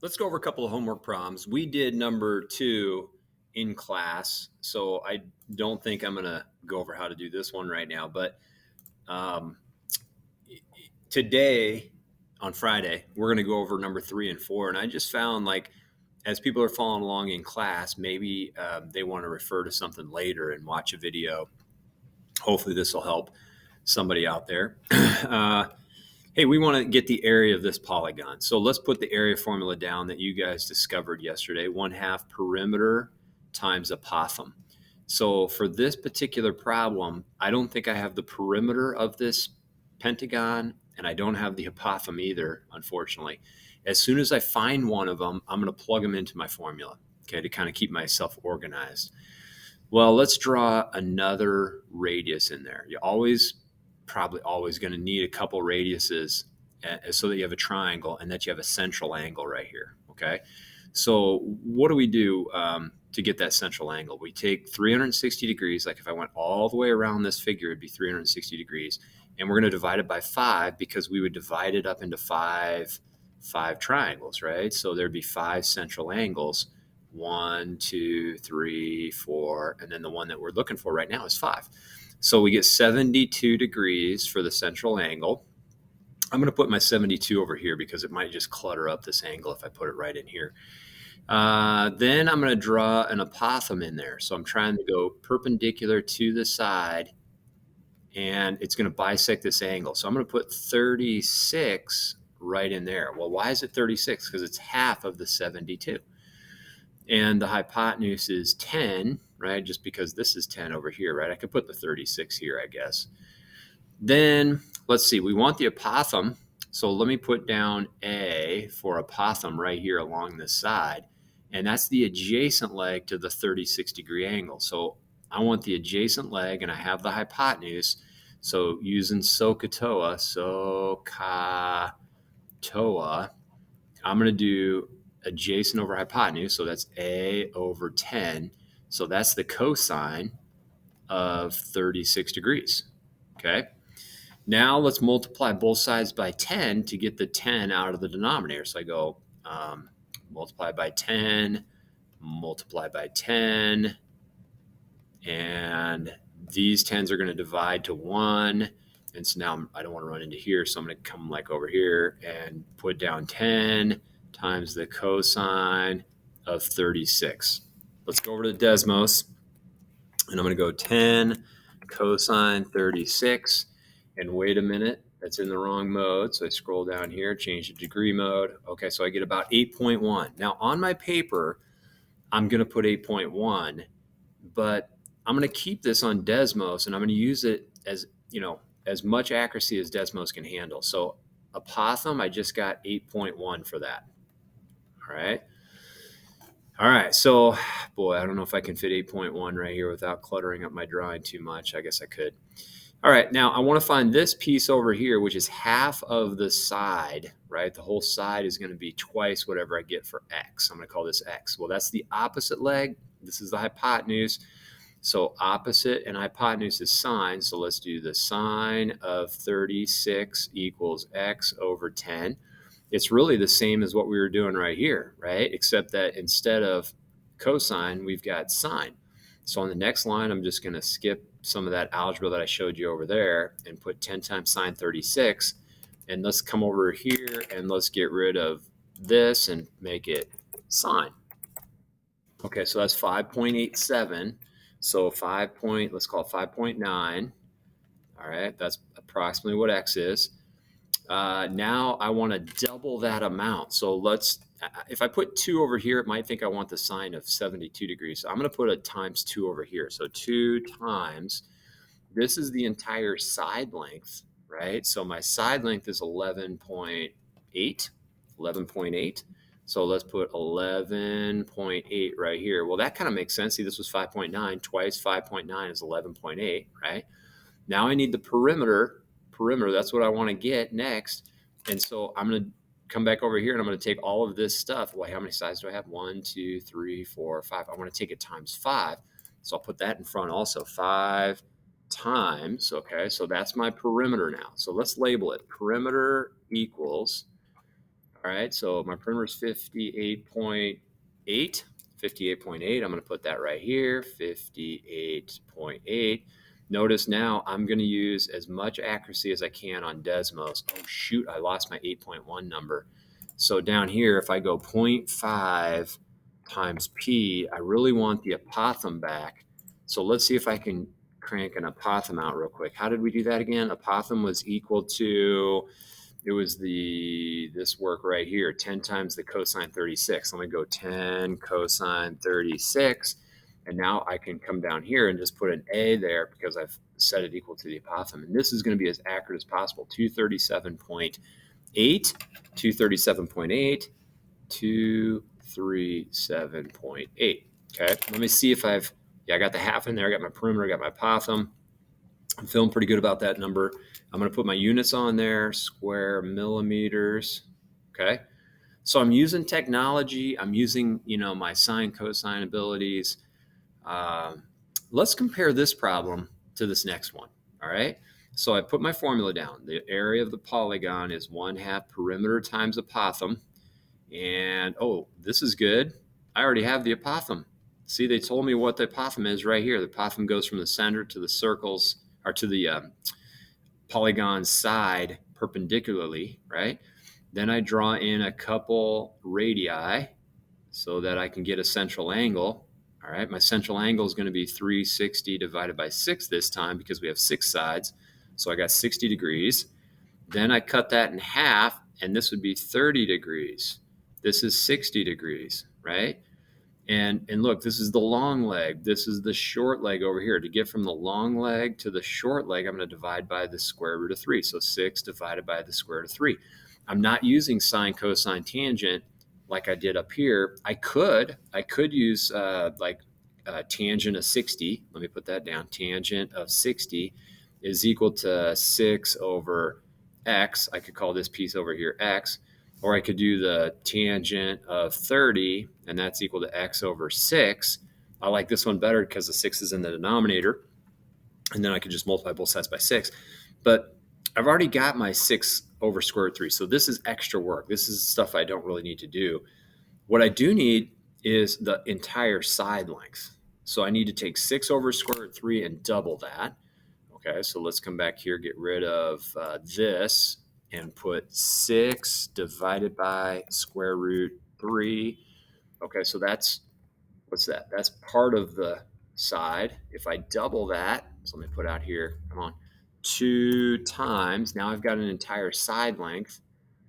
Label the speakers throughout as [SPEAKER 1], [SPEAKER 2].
[SPEAKER 1] Let's go over a couple of homework problems. We did number 2 in class, so I don't think I'm going to go over how to do this one right now. But um, today, on Friday, we're going to go over number 3 and 4. And I just found, like, as people are following along in class, maybe they want to refer to something later and watch a video. Hopefully, this will help somebody out there. Hey, we want to get the area of this polygon. So let's put the area formula down that you guys discovered yesterday. 1/2 perimeter times apothem. So for this particular problem, I don't think I have the perimeter of this pentagon, and I don't have the apothem either, unfortunately. As soon as I find one of them, I'm going to plug them into my formula, okay, to kind of keep myself organized. Well, let's draw another radius in there. You probably always going to need a couple radiuses so that you have a triangle and that you have a central angle right here. Okay. So what do we do to get that central angle? We take 360 degrees. Like if I went all the way around this figure, it'd be 360 degrees. And we're going to divide it by 5 because we would divide it up into five triangles, right? So there'd be 5 central angles. 1, 2, 3, 4, and then the one that we're looking for right now is 5. So we get 72 degrees for the central angle. I'm going to put my 72 over here because it might just clutter up this angle if I put it right in here. Then I'm going to draw an apothem in there. So I'm trying to go perpendicular to the side, and it's going to bisect this angle. So I'm going to put 36 right in there. Well, why is it 36? Because it's half of the 72. And the hypotenuse is 10, right? Just because this is 10 over here, right? I could put the 36 here, I guess. Then let's see, we want the apothem. So let me put down A for apothem right here along this side. And that's the adjacent leg to the 36-degree angle. So I want the adjacent leg, and I have the hypotenuse. So using SOHCAHTOA, I'm going to do adjacent over hypotenuse, so that's A over 10. So that's the cosine of 36 degrees, okay? Now let's multiply both sides by 10 to get the 10 out of the denominator. So I go multiply by 10, multiply by 10, and these 10s are going to divide to 1. And so now I don't want to run into here, so I'm going to come like over here and put down 10 times the cosine of 36. Let's go over to Desmos, and I'm going to go 10 cosine 36. And wait a minute, that's in the wrong mode. So I scroll down here, change the degree mode. Okay, so I get about 8.1. Now on my paper, I'm going to put 8.1, but I'm going to keep this on Desmos, and I'm going to use it as much accuracy as Desmos can handle. So apothem, I just got 8.1 for that. All right. So, boy, I don't know if I can fit 8.1 right here without cluttering up my drawing too much. I guess I could. All right. Now I want to find this piece over here, which is half of the side, right? The whole side is going to be twice whatever I get for X. I'm going to call this X. Well, that's the opposite leg. This is the hypotenuse. So opposite and hypotenuse is sine. So let's do the sine of 36 equals X over 10. It's really the same as what we were doing right here, right? Except that instead of cosine, we've got sine. So on the next line, I'm just going to skip some of that algebra that I showed you over there and put 10 times sine 36. And let's come over here and let's get rid of this and make it sine. Okay, so that's 5.87. So let's call it 5.9. All right, that's approximately what X is. Now I want to double that amount. So if I put 2 over here, it might think I want the sine of 72 degrees. So I'm going to put a times 2 over here. So 2 times, this is the entire side length, right? So my side length is 11.8. So let's put 11.8 right here. Well, that kind of makes sense. See, this was 5.9. Twice 5.9 is 11.8, right? Now I need the perimeter. That's what I want to get next. And so I'm going to come back over here, and I'm going to take all of this stuff. Well, how many sides do I have? 1, 2, 3, 4, 5. I want to take it times 5. So I'll put that in front also. 5 times. Okay, so that's my perimeter now. So let's label it. Perimeter equals, All right, so my perimeter is 58.8. 58.8, I'm going to put that right here, 58.8. Notice now I'm going to use as much accuracy as I can on Desmos. Oh, shoot, I lost my 8.1 number. So down here, if I go 0.5 times P, I really want the apothem back. So let's see if I can crank an apothem out real quick. How did we do that again? Apothem was equal to, it was this work right here, 10 times the cosine 36. Let me go 10 cosine 36. And now I can come down here and just put an A there because I've set it equal to the apothem. And this is going to be as accurate as possible. 237.8, 237.8, 237.8. Okay, let me see if I got the half in there. I got my perimeter, I got my apothem. I'm feeling pretty good about that number. I'm going to put my units on there, square millimeters. Okay. So I'm using technology. I'm using, my sine cosine abilities. Let's compare this problem to this next one. All right. So I put my formula down. The area of the polygon is 1/2 perimeter times apothem. And, oh, this is good. I already have the apothem. See, they told me what the apothem is right here. The apothem goes from the center to the circles, or to the polygon side perpendicularly, right? Then I draw in a couple radii so that I can get a central angle. All right, my central angle is going to be 360 divided by 6 this time because we have 6 sides. So I got 60 degrees. Then I cut that in half, and this would be 30 degrees. This is 60 degrees, right? And look, this is the long leg. This is the short leg over here. To get from the long leg to the short leg, I'm going to divide by the square root of 3. So 6 divided by the square root of 3. I'm not using sine, cosine, tangent like I did up here. I could use tangent of 60. Let me put that down. Tangent of 60 is equal to 6 over x. I could call this piece over here x. Or I could do the tangent of 30, and that's equal to x over 6. I like this one better because the 6 is in the denominator. And then I could just multiply both sides by 6. But I've already got my 6 over square root 3. So this is extra work. This is stuff I don't really need to do. What I do need is the entire side length. So I need to take 6 over square root 3 and double that. Okay, so let's come back here, get rid of this, and put 6 divided by square root 3. Okay, so what's that? That's part of the side. If I double that, so let me put out here, come on, 2 times, now I've got an entire side length.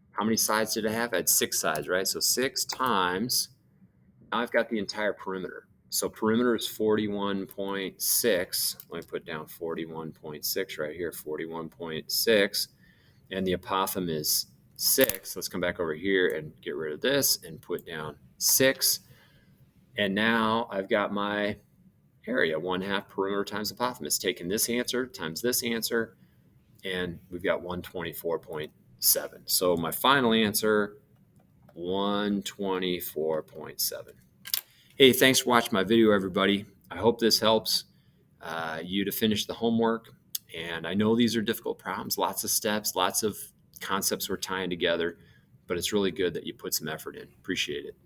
[SPEAKER 1] How many sides did I have? I had 6 sides, right? So 6 times, now I've got the entire perimeter. So perimeter is 41.6. Let me put down 41.6 right here, 41.6. And the apothem is 6. Let's come back over here and get rid of this and put down 6. And now I've got my area, 1/2 perimeter times apothem. It's taking this answer times this answer, and we've got 124.7. So my final answer, 124.7. Hey, thanks for watching my video, everybody. I hope this helps you to finish the homework. And I know these are difficult problems, lots of steps, lots of concepts we're tying together, but it's really good that you put some effort in. Appreciate it.